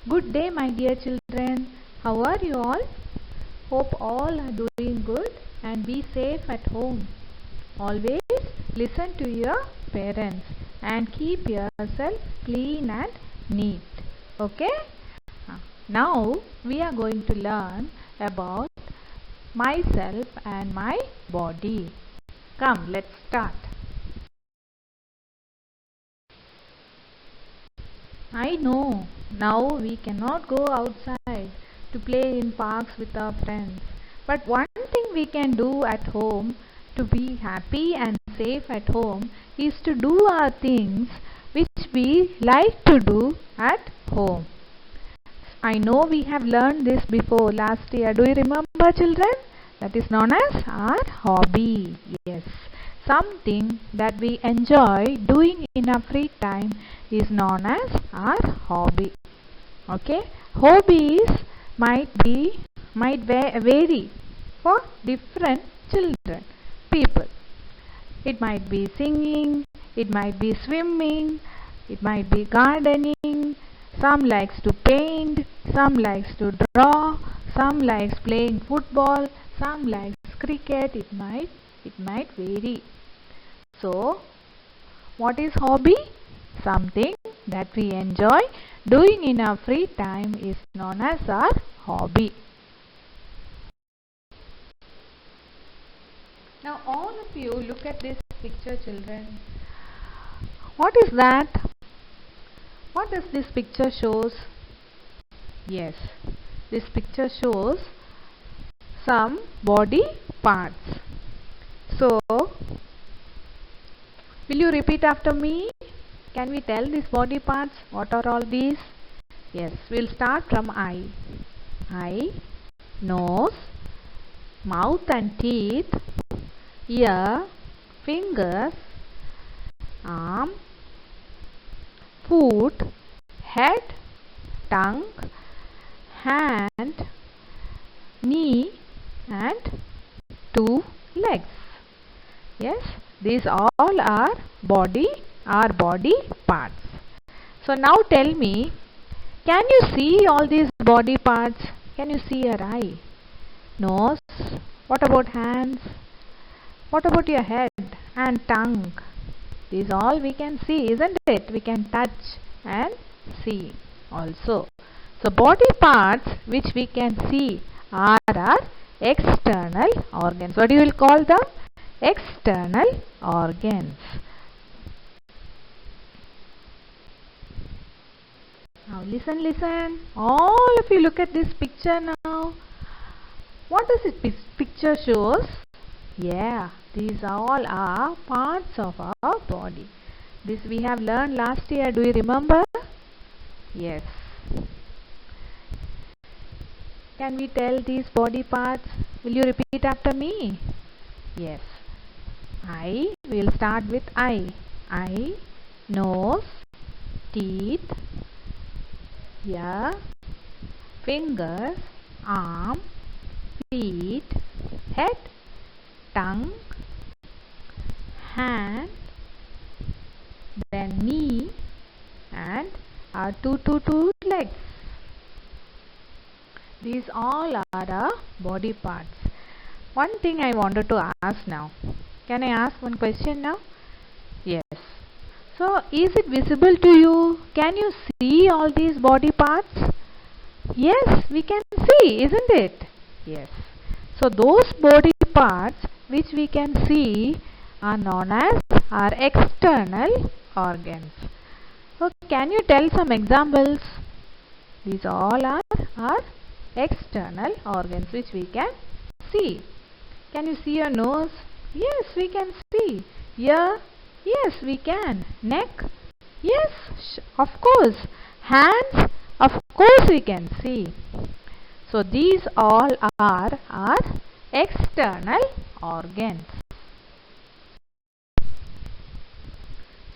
Good day, my dear children. How are you all? Hope all are doing good and be safe at home. Always listen to your parents and keep yourself clean and neat. Okay? Now we are going to learn about myself and my body. Come, let's start. I know now we cannot go outside to play in parks with our friends. But one thing we can do at home to be happy and safe at home is to do our things which we like to do at home. I know we have learned this before last year. Do you remember, children? That is known as our hobby. Yes. Something that we enjoy doing in our free time is known as our hobby. Okay? Hobbies might vary for different children, people. It might be singing, it might be swimming, it might be gardening. Some likes to paint, some likes to draw, some likes playing football, some likes cricket. It might vary. So, what is hobby? Something that we enjoy doing in our free time is known as our hobby. Now all of you look at this picture, children. What is that? What does this picture shows? Yes, this picture shows some body parts. So, will you repeat after me? Can we tell these body parts? What are all these? Yes, we'll start from eye. Eye, nose, mouth and teeth, ear, fingers, arm, foot, head, tongue, hand, knee and two legs. Yes, these all are body parts. So now tell me, can you see all these body parts? Can you see your eye, nose? What about hands? What about your head and tongue? These all we can see, isn't it? We can touch and see also. So body parts which we can see are our external organs. What do you will call them? External organs. Now listen. All of you look at this picture now. What does this picture shows? Yeah, these all are parts of our body. This we have learned last year. Do you remember? Yes. Can we tell these body parts? Will you repeat after me? Yes. Eye. We will start with eye. Eye, nose, teeth, ear, fingers, arm, feet, head, tongue, hand, then knee and our two legs. These all are our body parts. One thing I wanted to ask now. Can I ask one question now? Yes. So, is it visible to you? Can you see all these body parts? Yes, we can see, isn't it? Yes. So, those body parts which we can see are known as our external organs. So, can you tell some examples? These all are our external organs which we can see. Can you see your nose? Yes, we can see. Ear? Yes, we can. Neck? Yes, of course. Hands? Of course we can see. So these all are our external organs.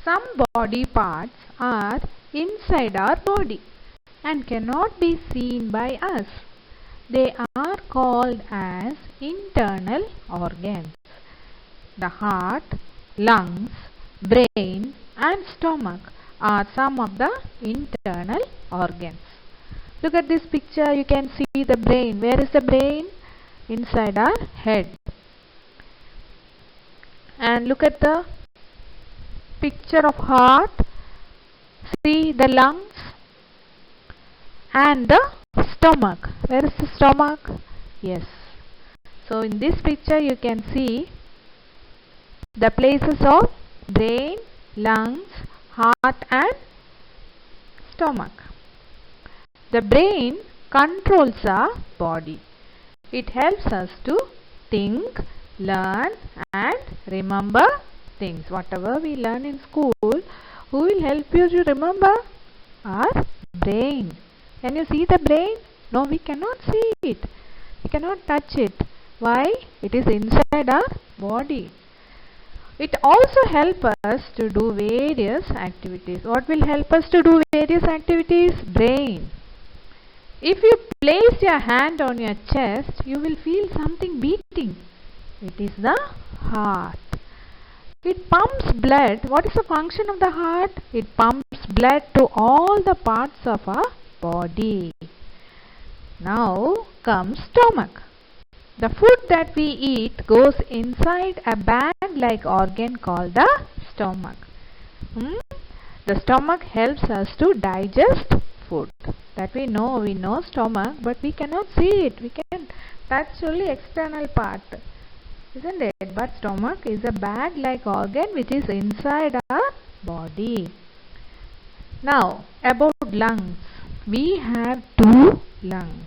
Some body parts are inside our body and cannot be seen by us. They are called as internal organs. The heart, lungs, brain and stomach are some of the internal organs. Look at this picture, you can see the brain. Where is the brain? Inside our head. And look at the picture of heart. See the lungs and the stomach. Where is the stomach? Yes. So in this picture you can see the places of brain, lungs, heart and stomach. The brain controls our body. It helps us to think, learn and remember things. Whatever we learn in school, who will help you to remember? Our brain. Can you see the brain? No, we cannot see it. We cannot touch it. Why? It is inside our body. It also helps us to do various activities. What will help us to do various activities? Brain. If you place your hand on your chest, you will feel something beating. It is the heart. It pumps blood. What is the function of the heart? It pumps blood to all the parts of our body. Now comes stomach. The food that we eat goes inside a bag-like organ called the stomach. The stomach helps us to digest food. That we know stomach, but we cannot see it. We can touch only external part, isn't it? But stomach is a bag-like organ which is inside our body. Now about lungs. We have 2 lungs.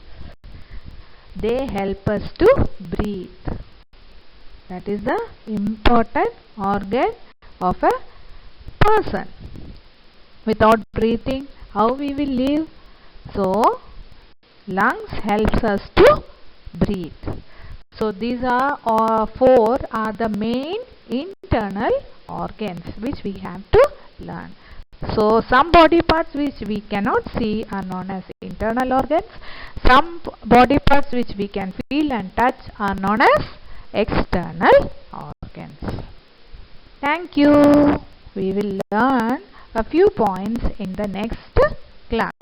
They help us to breathe. That is the important organ of a person. Without breathing, how we will live? So, lungs helps us to breathe. So, these are 4 are the main internal organs which we have to learn. So, some body parts which we cannot see are known as internal organs. Some body parts which we can feel and touch are known as external organs. Thank you. We will learn a few points in the next class.